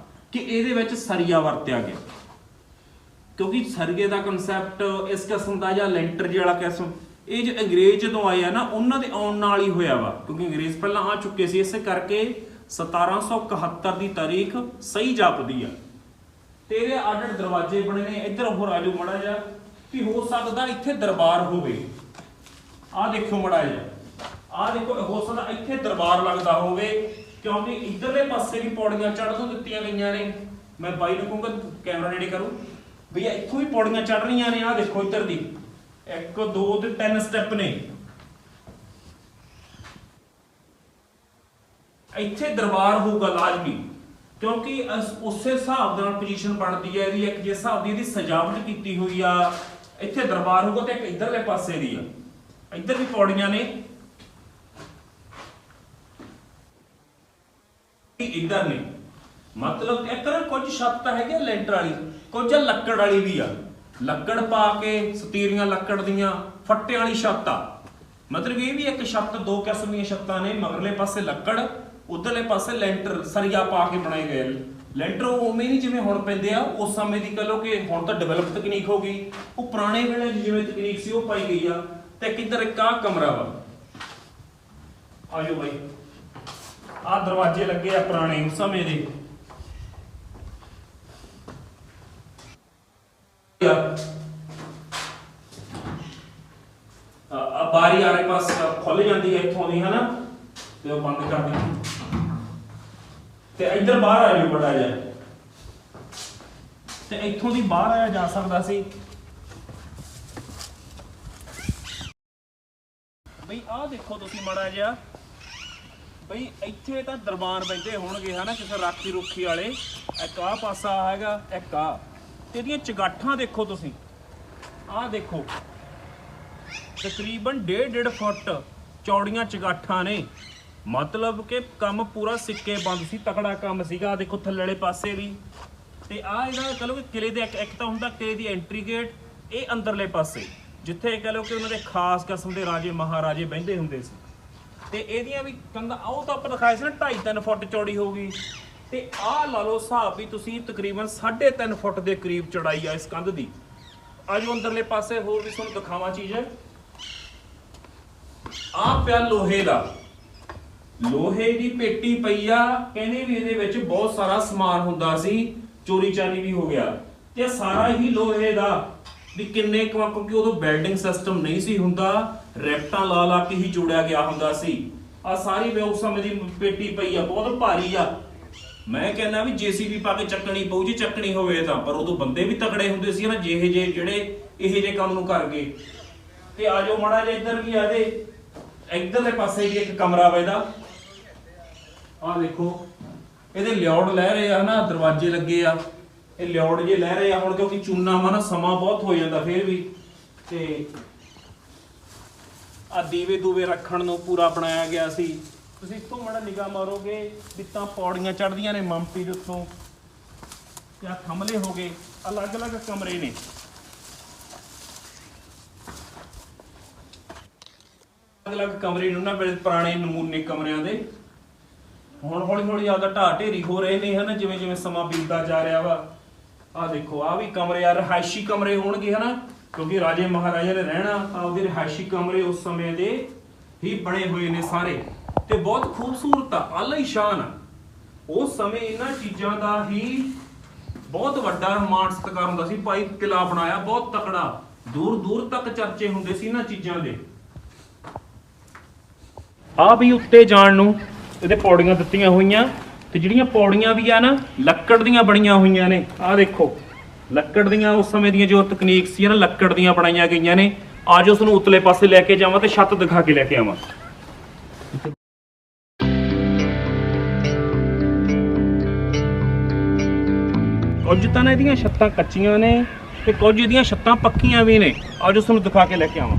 ਕਿ ਇਹਦੇ ਵਿੱਚ ਸਰੀਆ ਵਰਤਿਆ ਗਿਆ, ਕਿਉਂਕਿ ਸਰੀਏ ਦਾ ਕਨਸੈਪਟ ਇਸ ਕਿਸਮ ਦਾ ਜਾਂ ਲੈਂਟਰ ਜਿਹੜਾ ਕਿਸਮ, ਇਹ ਜੋ ਅੰਗਰੇਜ਼ ਜਦੋਂ ਆਏ ਆ ਨਾ ਉਹਨਾਂ ਦੇ ਆਉਣ ਨਾਲ ਹੀ ਹੋਇਆ ਵਾ, ਕਿਉਂਕਿ ਅੰਗਰੇਜ਼ ਪਹਿਲਾਂ ਆ ਚੁੱਕੇ ਸੀ। ਇਸੇ ਕਰਕੇ 1771 ਦੀ ਤਾਰੀਖ ਸਹੀ ਜਾਪਦੀ ਆ। ਤੇ ਇਹਦੇ ਅੱਡ ਦਰਵਾਜ਼ੇ ਬਣੇ ਨੇ। ਇੱਧਰ ਹੋਰ ਆਜੋ ਮੜਾ ਜਾ ਵੀ ਹੋ ਸਕਦਾ ਇੱਥੇ ਦਰਬਾਰ ਹੋਵੇ। ਆਹ ਦੇਖੋ ਮੜਾ ਜਾ, ਆਹ ਦੇਖੋ ਹੋ ਸਕਦਾ ਇੱਥੇ ਦਰਬਾਰ ਲੱਗਦਾ ਹੋਵੇ, ਕਿਉਂਕਿ ਇੱਧਰਲੇ ਪਾਸੇ ਵੀ ਪੌੜੀਆਂ ਚੜ੍ਹ ਤੋਂ ਦਿੱਤੀਆਂ ਗਈਆਂ ਨੇ। ਮੈਂ ਬਾਈ ਨੂੰ ਕਹੂੰਗਾ ਕੈਮਰਾ ਨੇੜੇ ਕਰੂ ਭਈਆ, ਇੱਥੋਂ ਵੀ ਪੌੜੀਆਂ ਚੜ੍ਹ ਰਹੀਆਂ ਨੇ। ਆਹ ਦੇਖੋ ਇੱਧਰ ਦੀ 1 2 ਤੇ 3 ਸਟੈਪ ਨੇ। ਇੱਥੇ ਦਰਬਾਰ ਹੋਊਗਾ ਲਾਜ਼ਮੀ, ਕਿਉਂਕਿ ਉਸੇ ਹਿਸਾਬ ਨਾਲ ਪੋਜੀਸ਼ਨ ਬਣਦੀ ਹੈ ਇਹਦੀ। ਇੱਕ ਜਿਸ ਹਿਸਾਬ ਦੀ ਇਹਦੀ ਸਜਾਵਟ ਕੀਤੀ ਹੋਈ ਆ, ਇੱਥੇ ਦਰਬਾਰ ਹੋਊਗਾ। ਤੇ ਇੱਕ ਇੱਧਰਲੇ ਪਾਸੇ ਦੀ ਆ, ਇੱਧਰ ਵੀ ਪੌੜੀਆਂ ਨੇ, ਇੱਧਰ ਨੇ। ਮਤਲਬ ਇੱਕ ਨਾ ਕੁਝ ਛੱਤ ਤਾਂ ਹੈਗੀ ਲੈਂਟਰ ਵਾਲੀ, ਕੁਝ ਲੱਕੜ ਵਾਲੀ ਵੀ ਆ। ਲੱਕੜ ਪਾ ਕੇ ਸਤੀਰੀਆਂ ਲੱਕੜ ਦੀਆਂ ਫੱਟੇ ਵਾਲੀ ਛੱਤ ਆ। ਮਤਲਬ ਇਹ ਵੀ ਇੱਕ ਛੱਤ, 2 ਕਿਸਮ ਦੀਆਂ ਛੱਤਾਂ ਨੇ। ਮਗਰਲੇ ਪਾਸੇ ਲੱਕੜ, ਉਧਰਲੇ ਪਾਸੇ ਲੈਂਟਰ ਸਰੀਆ ਪਾ ਕੇ ਬਣਾਏ ਗਏ। ਲੈਂਟਰ ਉਵੇਂ ਨਹੀਂ ਜਿਵੇਂ ਹੁਣ ਪੈਂਦੇ ਆ, ਉਸ ਸਮੇਂ ਦੀ ਕਹ ਲਓ ਕਿ ਹੁਣ ਤਾਂ ਡਿਵੈਲਪ ਤਕਨੀਕ ਹੋ ਗਈ। ਉਹ ਪੁਰਾਣੇ ਵੇਲੇ ਜਿਵੇਂ ਤਕਨੀਕ ਸੀ ਉਹ ਪਾਈ ਗਈ ਆ। ਤੇ ਕਿੱਧਰ ਇੱਕ ਆਹ ਕਮਰਾ ਵਾ। ਆਜੋ ਬਾਈ, ਆਹ ਦਰਵਾਜ਼ੇ ਲੱਗੇ ਆ ਪੁਰਾਣੇ ਉਸ ਸਮੇਂ ਦੇ। ਬਾਰੀ ਆਲੇ ਪਾਸ ਖੁੱਲ ਜਾਂਦੀ ਹੈ ਇੱਥੋਂ ਦੀ, ਹਨਾ, ਤੇ ਉਹ ਬੰਦ ਕਰ ਦਿੱਤੀ। ਤੇ ਇੱਧਰ ਬਾਹਰ ਆ ਜਾਓ ਬੜਾ ਜਿਹਾ, ਤੇ ਇੱਥੋਂ ਦੀ ਬਾਹਰ ਆਇਆ ਜਾ ਸਕਦਾ ਸੀ। ਬਈ ਆਹ ਦੇਖੋ ਤੁਸੀਂ ਮਾੜਾ ਜਿਹਾ, ਬਈ ਇੱਥੇ ਤਾਂ ਦਰਬਾਰ ਬੈਠੇ ਹੋਣਗੇ ਹਨਾ, ਕਿਸੇ ਰਾਖੀ ਰੁੱਖੀ ਵਾਲੇ। ਇੱਕ ਆਹ ਪਾਸਾ ਹੈਗਾ, ਇੱਕ ਆ। ਤੇ ਇਹਦੀਆਂ ਚਗਾਠਾਂ ਦੇਖੋ ਤੁਸੀਂ, ਆਹ ਦੇਖੋ ਤਕਰੀਬਨ 1.5 ਫੁੱਟ ਚੌੜੀਆਂ ਚਗਾਠਾਂ ਨੇ। ਮਤਲਬ ਕਿ ਕੰਮ ਪੂਰਾ ਸਿੱਕੇ ਬੰਦ ਸੀ, ਤਕੜਾ ਕੰਮ ਸੀਗਾ। ਦੇਖੋ ਥੱਲੇ ਵਾਲੇ ਪਾਸੇ ਵੀ, ਤੇ ਆ ਇਹਦਾ ਕਹ ਲਓ ਕਿ ਕਿਲੇ ਦੇ ਇੱਕ ਤਾਂ ਹੁੰਦਾ ਕਿਲੇ ਦੀ ਐਂਟਰੀ ਗੇਟ, ਇਹ ਅੰਦਰਲੇ ਪਾਸੇ ਜਿੱਥੇ ਕਹ ਲਓ ਕਿ ਉਹਨਾਂ ਦੇ ਖਾਸ ਕਿਸਮ ਦੇ ਰਾਜੇ ਮਹਾਰਾਜੇ ਬਹਿੰਦੇ ਹੁੰਦੇ ਸੀ। ਤੇ ਇਹਦੀਆਂ ਵੀ ਕੰਧਾਂ, ਉਹ ਤਾਂ ਆਪਾਂ ਦਿਖਾਇਆ ਸੀ ਨਾ 2.5-3 ਫੁੱਟ ਚੌੜੀ ਹੋਊਗੀ, ਤੇ ਆਹ ਲਾ ਲਓ ਹਿਸਾਬ ਵੀ ਤੁਸੀਂ ਤਕਰੀਬਨ 3.5 ਫੁੱਟ ਦੇ ਕਰੀਬ ਚੌੜਾਈ ਆ ਇਸ ਕੰਧ ਦੀ। ਆਜੋ ਅੰਦਰਲੇ ਪਾਸੇ ਹੋਰ ਵੀ ਤੁਹਾਨੂੰ ਦਿਖਾਵਾਂ ਚੀਜ਼। ਆਹ ਪਿਆ ਲੋਹੇ ਦਾ, ਲੋਹੇ ਦੀ ਪੇਟੀ ਪਈ ਆ, ਕਹਿੰਦੇ ਵੀ ਇਹਦੇ ਵਿੱਚ ਬਹੁਤ ਸਾਰਾ ਸਮਾਨ ਹੁੰਦਾ ਸੀ, ਚੋਰੀ ਚਾਰੀ ਵੀ ਹੋ ਗਿਆ, ਤੇ ਸਾਰਾ ਹੀ ਲੋਹੇ ਦਾ। ਵੀ ਕਿੰਨੇ ਕਿਉਂਕਿ ਉਦੋਂ ਬਿਲਡਿੰਗ ਸਿਸਟਮ ਨਹੀਂ ਸੀ ਹੁੰਦਾ, ਰੈਪਟਾਂ ਲਾ ਲਾ ਕੇ ਹੀ ਜੋੜਿਆ ਗਿਆ ਹੁੰਦਾ ਸੀ। ਆ ਸਾਰੀ ਵੇ ਉਸ ਸਮੇਂ ਦੀ ਪੇਟੀ ਪਈ ਆ, ਬਹੁਤ ਭਾਰੀ ਆ। ਮੈਂ ਕਹਿੰਦਾ ਵੀ ਜੀਸੀਬੀ ਪਾ ਕੇ ਚੱਕਣੀ ਪਊ ਜੀ, ਚੱਕਣੀ ਹੋਵੇ ਤਾਂ। ਪਰ ਉਦੋਂ ਬੰਦੇ ਵੀ ਤਕੜੇ ਹੁੰਦੇ ਸੀ ਨਾ, ਜਿਹੜੇ ਇਹ ਜੇ ਕੰਮ ਨੂੰ ਕਰ ਗਏ। ਤੇ ਆ ਜਾਓ ਮਾੜਾ ਜਿਹਾ ਇੱਧਰ ਵੀ ਆ ਦੇ, ਇੱਧਰਲੇ ਪਾਸੇ ਵੀ ਇੱਕ ਕਮਰਾ ਵਾ ਇਹਦਾ। ਆਹ ਦੇਖੋ ਇਹਦੇ ਲਿਓੜ ਲੈ ਰਹੇ ਆ ਨਾ, ਦਰਵਾਜ਼ੇ ਲੱਗੇ ਆ, ਇਹ ਲਿਓੜ ਜੇ ਲੈ ਰਹੇ ਆ ਹੁਣ, ਕਿਉਂਕਿ ਚੂਨਾ ਵਾ ਨਾ, ਸਮਾਂ ਬਹੁਤ ਹੋ ਜਾਂਦਾ ਫੇਰ ਵੀ। ਤੇ ਆ ਦੀਵੇ ਦੂਵੇ ਰੱਖਣ ਨੂੰ ਪੂਰਾ ਬਣਾਇਆ ਗਿਆ ਸੀ। ਤੁਸੀਂ ਇੱਥੋਂ ਮਾੜਾ ਨਿਗਾਹ ਮਾਰੋਗੇ ਵੀ ਤਾਂ ਪੌੜੀਆਂ ਚੜ੍ਹਦੀਆਂ ਨੇ ਮੰਪੀ ਦੇ ਉੱਤੋਂ, ਤੇ ਆ ਥੰਮਲੇ ਹੋ ਗਏ। ਅਲੱਗ-ਅਲੱਗ ਕਮਰੇ ਨੇ, ਅਲੱਗ-ਅਲੱਗ ਕਮਰੇ ਨੇ ਉਹਨਾਂ ਵੇਲੇ, ਪੁਰਾਣੇ ਨਮੂਨੇ ਕਮਰਿਆਂ ਦੇ। ਹੁਣ ਹੌਲੀ-ਹੌਲੀ ਆਪਦਾ ਢਾਹ ਢੇਰੀ ਹੋ ਰਹੇ ਨੇ ਹਨਾ, ਜਿਵੇਂ ਜਿਵੇਂ ਸਮਾਂ ਬੀਤਦਾ ਜਾ ਰਿਹਾ ਵਾ। ਆਹ ਦੇਖੋ ਆਹ ਵੀ ਕਮਰੇ ਆ, ਰਿਹਾਇਸ਼ੀ ਕਮਰੇ ਹੋਣਗੇ ਹਨਾ, ਕਿਉਂਕਿ ਰਾਜੇ ਮਹਾਰਾਜੇ ਨੇ ਰਹਿਣਾ, ਆਪਦੇ ਰਿਹਾਇਸ਼ੀ ਕਮਰੇ ਉਸ ਸਮੇਂ ਦੇ ਹੀ ਬਣੇ ਹੋਏ ਨੇ ਸਾਰੇ, ਤੇ ਬਹੁਤ ਖੂਬਸੂਰਤ ਆ, ਆਲੀਸ਼ਾਨ ਆ। ਉਸ ਸਮੇਂ ਇਹਨਾਂ ਚੀਜ਼ਾਂ ਦਾ ਹੀ ਬਹੁਤ ਵੱਡਾ ਮਾਣ ਸਤਿਕਾਰ ਹੁੰਦਾ ਸੀ। ਭਾਈ ਕਿਲਾ ਬਣਾਇਆ ਬਹੁਤ ਤਕੜਾ, ਦੂਰ ਦੂਰ ਤੱਕ ਚਰਚੇ ਹੁੰਦੇ ਸੀ ਇਹਨਾਂ ਚੀਜ਼ਾਂ ਦੇ। ਆ ਵੀ ਉੱਤੇ ਜਾਣ ਨੂੰ ਇਹਦੇ ਪੌੜੀਆਂ ਦਿੱਤੀਆਂ ਹੋਈਆਂ, ਤੇ ਜਿਹੜੀਆਂ ਪੌੜੀਆਂ ਵੀ ਆ ਨਾ ਲੱਕੜ ਦੀਆਂ ਬਣੀਆਂ ਹੋਈਆਂ ਨੇ। ਆਹ ਦੇਖੋ ਲੱਕੜ ਦੀਆਂ, ਉਸ ਸਮੇਂ ਦੀਆਂ ਜੋ ਤਕਨੀਕ ਸੀ ਨਾ, ਲੱਕੜ ਦੀਆਂ ਬਣਾਈਆਂ ਗਈਆਂ ਨੇ। ਅੱਜ ਉਸ ਨੂੰ ਉਤਲੇ ਪਾਸੇ ਲੈ ਕੇ ਜਾਵਾਂ ਤੇ ਛੱਤ ਦਿਖਾ ਕੇ ਲੈ ਕੇ ਆਵਾਂ। ਕੁਝ ਤਾਂ ਨਾ ਇਹਦੀਆਂ ਛੱਤਾਂ ਕੱਚੀਆਂ ਨੇ, ਤੇ ਕੁਝ ਇਹਦੀਆਂ ਛੱਤਾਂ ਪੱਕੀਆਂ ਵੀ ਨੇ। ਅੱਜ ਉਸ ਨੂੰ ਦਿਖਾ ਕੇ ਲੈ ਕੇ ਆਵਾਂ।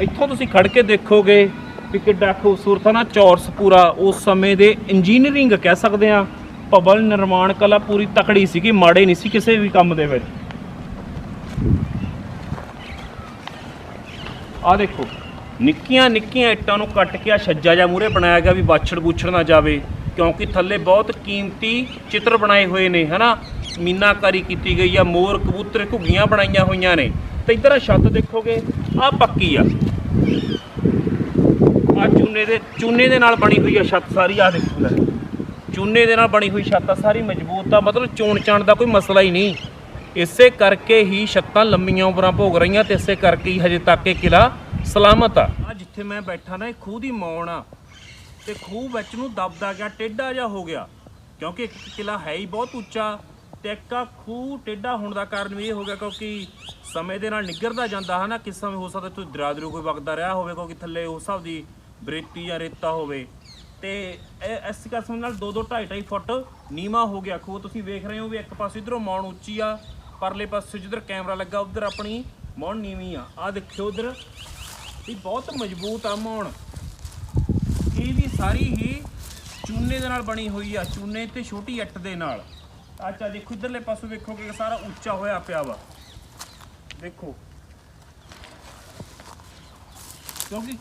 ਇੱਥੋਂ ਤੁਸੀਂ ਖੜ ਕੇ ਦੇਖੋਗੇ ਵੀ ਕਿੱਡਾ ਖੂਬਸੂਰਤ ਆ ਨਾ, ਚੌਰਸ ਪੂਰਾ। ਉਸ ਸਮੇਂ ਦੇ ਇੰਜੀਨੀਅਰਿੰਗ ਕਹਿ ਸਕਦੇ ਆ, ਭਵਨ ਨਿਰਮਾਣ ਕਲਾ ਪੂਰੀ ਤਕੜੀ ਸੀਗੀ, ਮਾੜੇ ਨਹੀਂ ਸੀ ਕਿਸੇ ਵੀ ਕੰਮ ਦੇ ਵਿੱਚ। ਆਹ ਦੇਖੋ ਨਿੱਕੀਆਂ ਨਿੱਕੀਆਂ ਇੱਟਾਂ ਨੂੰ ਕੱਟ ਕੇ ਆ ਛੱਜਾ ਜਿਹਾ ਮੂਹਰੇ ਬਣਾਇਆ ਗਿਆ ਵੀ ਬਾਛੜ ਬੂਛੜ ਨਾ ਜਾਵੇ, ਕਿਉਂਕਿ ਥੱਲੇ ਬਹੁਤ ਕੀਮਤੀ ਚਿੱਤਰ ਬਣਾਏ ਹੋਏ ਨੇ ਹਨਾ, ਮੀਨਾਕਾਰੀ ਕੀਤੀ ਗਈ ਆ, ਮੋਰ ਕਬੂਤਰ ਘੁੱਗੀਆਂ ਬਣਾਈਆਂ ਹੋਈਆਂ ਨੇ। ਤੇ ਇੱਧਰ ਆ ਛੱਤ ਦੇਖੋਗੇ, ਆਹ ਪੱਕੀ ਆ, ਆ ਚੂਨੇ ਦੇ ਨਾਲ ਬਣੀ ਹੋਈ ਆ ਛੱਤ ਸਾਰੀ। ਆਹ ਦੇਖੋ ਲੈ, ਚੂਨੇ ਦੇ ਨਾਲ ਬਣੀ ਹੋਈ ਛੱਤ ਆ ਸਾਰੀ, ਮਜ਼ਬੂਤ ਆ, ਮਤਲਬ ਚੋਣ ਚਾਣ ਦਾ ਕੋਈ ਮਸਲਾ ਹੀ ਨਹੀਂ। ਇਸੇ ਕਰਕੇ ਹੀ ਛੱਤਾਂ ਲੰਮੀਆਂ ਉਮਰਾਂ ਭੋਗ ਰਹੀਆਂ, ਤੇ ਇਸੇ ਕਰਕੇ ਹੀ ਹਜੇ ਤੱਕ ਇਹ ਕਿਲਾ ਸਲਾਮਤ ਆ। ਆ ਜਿੱਥੇ ਮੈਂ ਬੈਠਾ ਨਾ, ਇਹ ਖੂਹ ਦੀ ਮੌਣ ਆ, ਤੇ ਖੂਹ ਵਿੱਚ ਨੂੰ ਦਬਦਾ ਗਿਆ, ਟੇਢਾ ਜਿਹਾ ਹੋ ਗਿਆ, ਕਿਉਂਕਿ ਇੱਕ ਕਿਲਾ ਹੈ ਹੀ ਬਹੁਤ ਉੱਚਾ, ਤੇ ਇੱਕ ਖੂਹ ਟੇਢਾ ਹੋਣ ਦਾ ਕਾਰਨ ਵੀ ਇਹ ਹੋ ਗਿਆ ਕਿਉਂਕਿ ਸਮੇਂ ਦੇ ਨਾਲ ਨਿੱਘਰਦਾ ਜਾਂਦਾ ਹੈ ਨਾ। ਕਿਸ ਸਮੇਂ ਹੋ ਸਕਦਾ ਤੁਸੀਂ ਦਰਿਆ ਕੋਈ ਵਗਦਾ ਰਿਹਾ ਹੋਵੇ, ਕਿਉਂਕਿ ਥੱਲੇ ਉਸ ਹਿਸਾਬ ਦੀ ਬਰੇਤੀ ਜਾਂ ਰੇਤਾ ਹੋਵੇ, ਤੇ ਇਸ ਕਿਸਮ ਨਾਲ 2-2 2.5 ਫੁੱਟ ਨੀਵਾਂ ਹੋ ਗਿਆ ਖੂਹ। ਤੁਸੀਂ ਵੇਖ ਰਹੇ ਹੋ ਵੀ ਇੱਕ ਪਾਸੇ ਇੱਧਰੋਂ ਮੌਣ ਉੱਚੀ ਆ, ਪਰਲੇ ਪਾਸੇ ਜਿੱਧਰ ਕੈਮਰਾ ਲੱਗਾ ਉੱਧਰ ਆਪਣੀ ਮੌਣ ਨੀਵੀਂ ਆ। ਆਹ ਦੇਖਿਓ ਉੱਧਰ ਵੀ ਬਹੁਤ ਮਜ਼ਬੂਤ ਆ ਮੌਣ। ਇਹ ਵੀ ਸਾਰੀ ਹੀ ਚੂਨੇ ਦੇ ਨਾਲ ਬਣੀ ਹੋਈ ਆ, ਚੂਨੇ ਤੇ ਛੋਟੀ ਇੱਟ ਦੇ ਨਾਲ। ਅੱਛਾ ਦੇਖੋ ਇੱਧਰਲੇ ਪਾਸੋਂ ਵੇਖੋਗੇ ਸਾਰਾ ਉੱਚਾ ਹੋਇਆ ਪਿਆ ਵਾ, ਦੇਖੋ, ਕਿਉਂਕਿ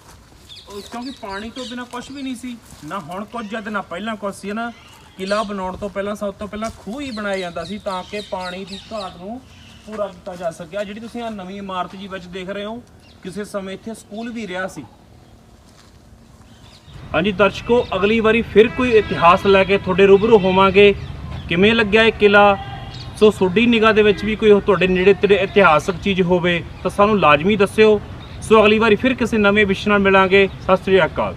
ਪਾਣੀ ਤੋਂ ਬਿਨਾਂ ਕੁਝ ਵੀ ਨਹੀਂ ਸੀ ਨਾ, ਹੁਣ ਕੁਝ ਜਦ ਨਾ ਪਹਿਲਾਂ ਕੁਝ ਸੀ ਨਾ। ਕਿਲਾ ਬਣਾਉਣ ਤੋਂ ਪਹਿਲਾਂ ਸਭ ਤੋਂ ਪਹਿਲਾਂ ਖੂਹ ਹੀ ਬਣਾਇਆ ਜਾਂਦਾ ਸੀ, ਤਾਂ ਕਿ ਪਾਣੀ ਦੀ ਘਾਟ ਨੂੰ ਪੂਰਾ ਕੀਤਾ ਜਾ ਸਕਿਆ। ਜਿਹੜੀ ਤੁਸੀਂ ਆ ਨਵੀਂ ਇਮਾਰਤ ਜੀ ਵਿੱਚ ਦੇਖ ਰਹੇ ਹੋ, ਕਿਸੇ ਸਮੇਂ ਇੱਥੇ ਸਕੂਲ ਵੀ ਰਿਹਾ ਸੀ। ਹਾਂਜੀ ਦਰਸ਼ਕੋ, ਅਗਲੀ ਵਾਰੀ ਫਿਰ ਕੋਈ ਇਤਿਹਾਸ ਲੈ ਕੇ ਤੁਹਾਡੇ ਰੂਬਰੂ ਹੋਵਾਂਗੇ। ਕਿਵੇਂ ਲੱਗਿਆ ਇਹ ਕਿਲਾ? ਸੋ ਤੁਹਾਡੀ ਨਿਗਾਹ ਦੇ ਵਿੱਚ ਵੀ ਕੋਈ ਤੁਹਾਡੇ ਨੇੜੇ ਤੇੜੇ ਇਤਿਹਾਸਕ ਚੀਜ਼ ਹੋਵੇ ਤਾਂ ਸਾਨੂੰ ਲਾਜ਼ਮੀ ਦੱਸਿਓ। ਸੋ ਅਗਲੀ ਵਾਰੀ ਫਿਰ ਕਿਸੇ ਨਵੇਂ ਵਿਸ਼ੇ ਨਾਲ ਮਿਲਾਂਗੇ। ਸਤਿ ਸ੍ਰੀ ਅਕਾਲ।